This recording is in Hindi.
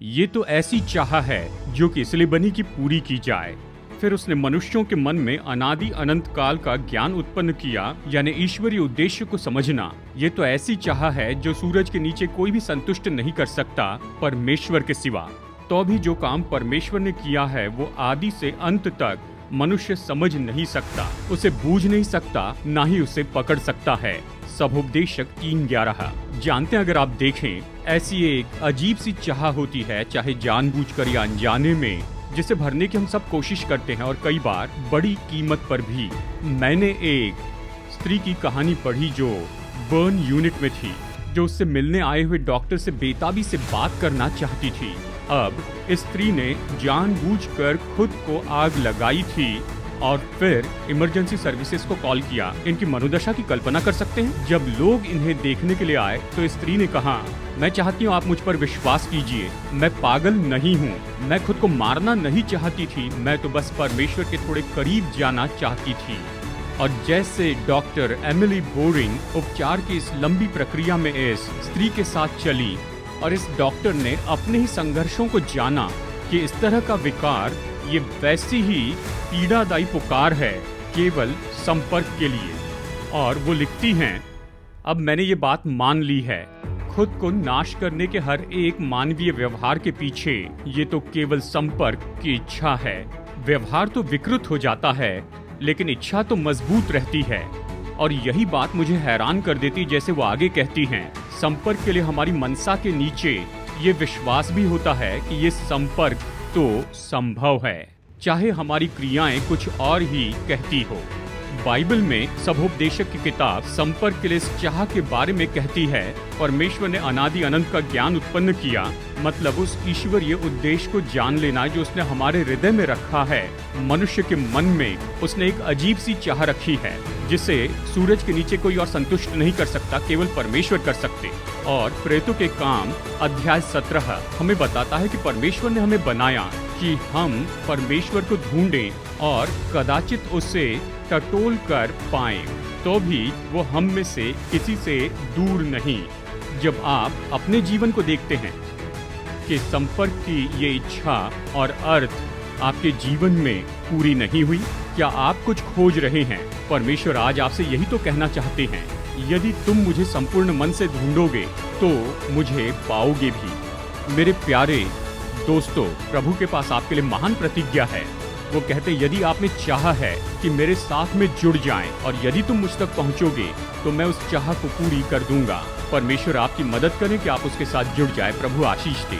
ये तो ऐसी चाह है जो कि इसलिए बनी कि पूरी की जाए। फिर उसने मनुष्यों के मन में अनादि अनंत काल का ज्ञान उत्पन्न किया, यानी ईश्वरीय उद्देश्य को समझना। ये तो ऐसी चाह है जो सूरज के नीचे कोई भी संतुष्ट नहीं कर सकता परमेश्वर के सिवा। तो भी जो काम परमेश्वर ने किया है वो आदि से अंत तक मनुष्य समझ नहीं सकता, उसे बूझ नहीं सकता, ना ही उसे पकड़ सकता है। सबोपदेशक 3:11। जानते हैं, अगर आप देखें, ऐसी एक अजीब सी चाह होती है, चाहे जानबूझकर या अनजाने में, जिसे भरने की हम सब कोशिश करते हैं और कई बार बड़ी कीमत पर भी। मैंने एक स्त्री की कहानी पढ़ी जो बर्न यूनिट में थी, जो उससे मिलने आए हुए डॉक्टर से बेताबी से बात करना चाहती थी। अब इस स्त्री ने जानबूझकर खुद को आग लगाई थी और फिर इमरजेंसी सर्विसेज को कॉल किया। इनकी मनोदशा की कल्पना कर सकते हैं। जब लोग इन्हें देखने के लिए आए तो स्त्री ने कहा, मैं चाहती हूँ आप मुझ पर विश्वास कीजिए, मैं पागल नहीं हूँ, मैं खुद को मारना नहीं चाहती थी, मैं तो बस परमेश्वर के थोड़े करीब जाना चाहती थी। और जैसे डॉक्टर एमिली बोरिंग उपचार की इस लंबी प्रक्रिया में इस स्त्री के साथ चली और इस डॉक्टर ने अपने ही संघर्षों को जाना कि इस तरह का विकार ये वैसी ही पीड़ादायी पुकार है केवल संपर्क के लिए। और वो लिखती हैं, अब मैंने ये बात मान ली है, खुद को नाश करने के हर एक मानवीय व्यवहार के पीछे ये तो केवल संपर्क की इच्छा है। व्यवहार तो विकृत हो जाता है लेकिन इच्छा तो मजबूत रहती है। और यही बात मुझे हैरान कर देती, जैसे वो आगे कहती हैं, संपर्क के लिए हमारी मनसा के नीचे ये विश्वास भी होता है कि ये संपर्क तो संभव है, चाहे हमारी क्रियाएं कुछ और ही कहती हो। बाइबल में सबोपदेशक की किताब संपर्क के लिए इस चाह के बारे में कहती है, परमेश्वर ने अनादि अनंत का ज्ञान उत्पन्न किया, मतलब उस ईश्वरीय उद्देश्य को जान लेना जो उसने हमारे हृदय में रखा है। मनुष्य के मन में उसने एक अजीब सी चाह रखी है जिसे सूरज के नीचे कोई और संतुष्ट नहीं कर सकता, केवल परमेश्वर कर सकते। और प्रेतों के काम अध्याय 17 हमें बताता है कि परमेश्वर ने हमें बनाया कि हम परमेश्वर को ढूंढें और कदाचित उसे टटोल कर पाएं, तो भी वो हम में से किसी से दूर नहीं। जब आप अपने जीवन को देखते हैं कि संपर्क की ये इच्छा और अर्थ आपके जीवन में पूरी नहीं हुई, क्या आप कुछ खोज रहे हैं? परमेश्वर आज आपसे यही तो कहना चाहते हैं, यदि तुम मुझे संपूर्ण मन से ढूंढोगे तो मुझे पाओगे भी। मेरे प्यारे दोस्तों, प्रभु के पास आपके लिए महान प्रतिज्ञा है। वो कहते, यदि आपने चाहा है कि मेरे साथ में जुड़ जाएं और यदि तुम मुझ तक पहुंचोगे तो मैं उस चाह को पूरी कर दूंगा। परमेश्वर आपकी मदद करें कि आप उसके साथ जुड़ जाएं। प्रभु आशीष दे।